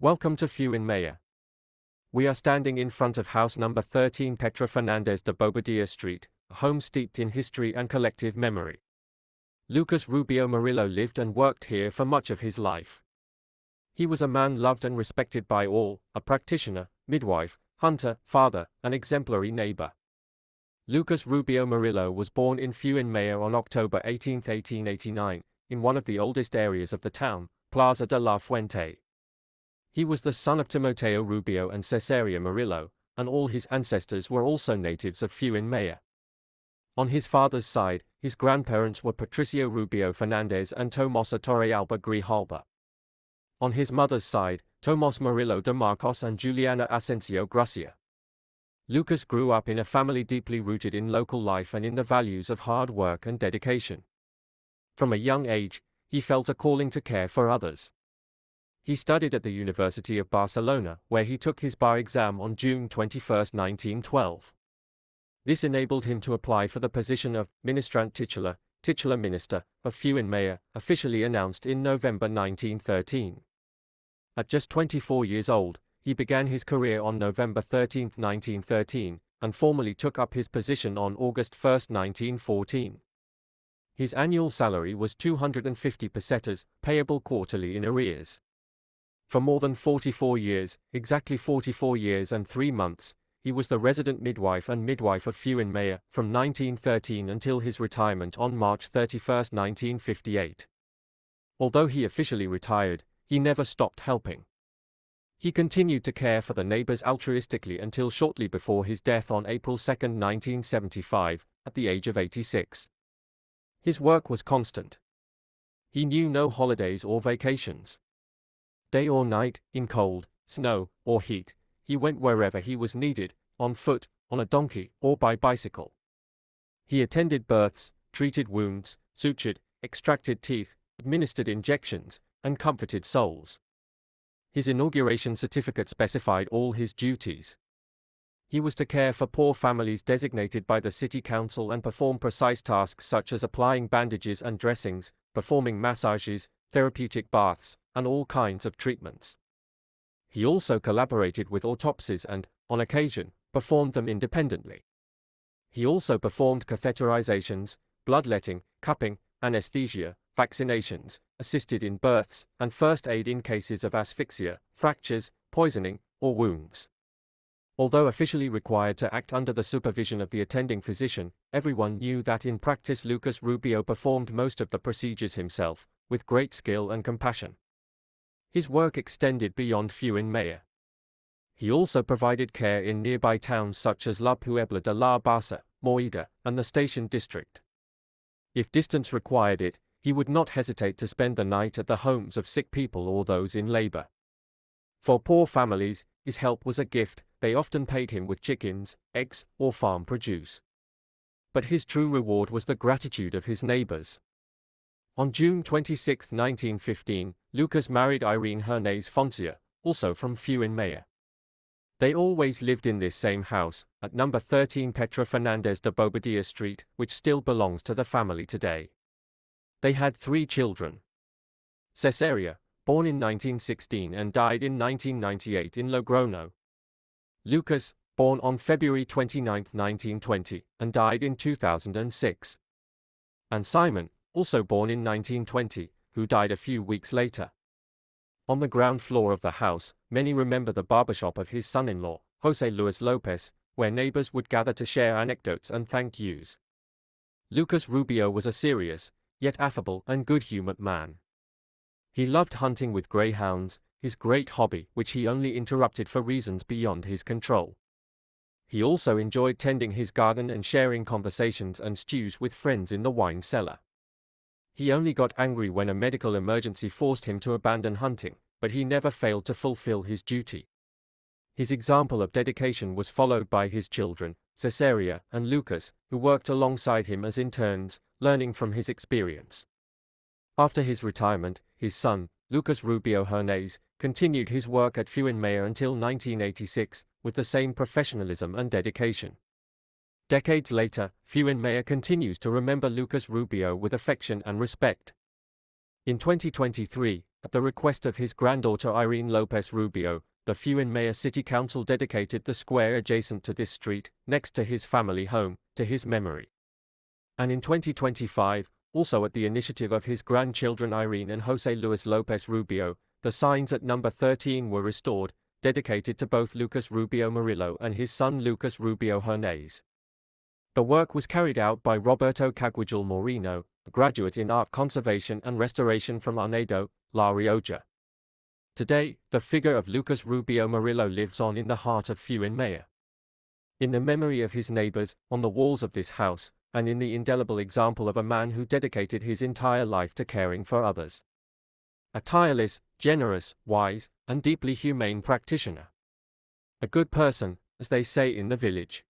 Welcome to Fuenmayor. We are standing in front of house number 13 Petra Fernandez de Bobadilla Street, a home steeped in history and collective memory. Lucas Rubio Murillo lived and worked here for much of his life. He was a man loved and respected by all, a practitioner, midwife, hunter, father, and exemplary neighbor. Lucas Rubio Murillo was born in Fuenmayor on October 18, 1889, in one of the oldest areas of the town, Plaza de la Fuente. He was the son of Timoteo Rubio and Cesaria Murillo, and all his ancestors were also natives of Fuenmayor. On his father's side, his grandparents were Patricio Rubio Fernandez and Tomosa Torrealba Grijalba. On his mother's side, Tomas Murillo de Marcos and Juliana Asensio Gracia. Lucas grew up in a family deeply rooted in local life and in the values of hard work and dedication. From a young age, he felt a calling to care for others. He studied at the University of Barcelona, where he took his bar exam on June 21, 1912. This enabled him to apply for the position of ministrant titular minister, of Fuenmayor, officially announced in November 1913. At just 24 years old, he began his career on November 13, 1913, and formally took up his position on August 1, 1914. His annual salary was 250 pesetas, payable quarterly in arrears. For more than 44 years, exactly 44 years and 3 months, he was the resident midwife and midwife of Fuenmayor, from 1913 until his retirement on March 31, 1958. Although he officially retired, he never stopped helping. He continued to care for the neighbors altruistically until shortly before his death on April 2, 1975, at the age of 86. His work was constant. He knew no holidays or vacations. Day or night, in cold, snow, or heat, he went wherever he was needed, on foot, on a donkey, or by bicycle. He attended births, treated wounds, sutured, extracted teeth, administered injections, and comforted souls. His inauguration certificate specified all his duties. He was to care for poor families designated by the city council and perform precise tasks such as applying bandages and dressings, performing massages, therapeutic baths, and all kinds of treatments. He also collaborated with autopsies and, on occasion, performed them independently. He also performed catheterizations, bloodletting, cupping, anesthesia, vaccinations, assisted in births, and first aid in cases of asphyxia, fractures, poisoning, or wounds. Although officially required to act under the supervision of the attending physician, everyone knew that in practice Lucas Rubio performed most of the procedures himself, with great skill and compassion. His work extended beyond Fuenmayor. He also provided care in nearby towns such as La Puebla de la Basa, Moida, and the Station District. If distance required it, he would not hesitate to spend the night at the homes of sick people or those in labor. For poor families, his help was a gift. They often paid him with chickens, eggs, or farm produce. But his true reward was the gratitude of his neighbors. On June 26, 1915, Lucas married Irene Hernández Foncia, also from Fuenmayor. They always lived in this same house, at number 13 Petra Fernandez de Bobadilla Street, which still belongs to the family today. They had 3 children. Cesaria, born in 1916 and died in 1998 in Logrono. Lucas, born on February 29, 1920, and died in 2006. And Simon, also born in 1920, who died a few weeks later. On the ground floor of the house, many remember the barbershop of his son-in-law, José Luis López, where neighbors would gather to share anecdotes and thank yous. Lucas Rubio was a serious, yet affable and good-humored man. He loved hunting with greyhounds, his great hobby which he only interrupted for reasons beyond his control. He also enjoyed tending his garden and sharing conversations and stews with friends in the wine cellar. He only got angry when a medical emergency forced him to abandon hunting, but he never failed to fulfill his duty. His example of dedication was followed by his children, Cesaria and Lucas, who worked alongside him as interns, learning from his experience. After his retirement, his son, Lucas Rubio Hernández, continued his work at Fuenmayor until 1986, with the same professionalism and dedication. Decades later, Fuenmayor continues to remember Lucas Rubio with affection and respect. In 2023, At the request of his granddaughter Irene Lopez Rubio, the Fuin Mayor City Council dedicated the square adjacent to this street, next to his family home, to his memory. And in 2025, also at the initiative of his grandchildren Irene and Jose Luis Lopez Rubio, the signs at number 13 were restored, dedicated to both Lucas Rubio Murillo and his son Lucas Rubio Hernández. The work was carried out by Roberto Caguijal Moreno, a graduate in art conservation and restoration from Arnedo, La Rioja. Today, the figure of Lucas Rubio Murillo lives on in the heart of Fuin Mayor. In the memory of his neighbors, on the walls of this house, and in the indelible example of a man who dedicated his entire life to caring for others. A tireless, generous, wise, and deeply humane practitioner. A good person, as they say in the village.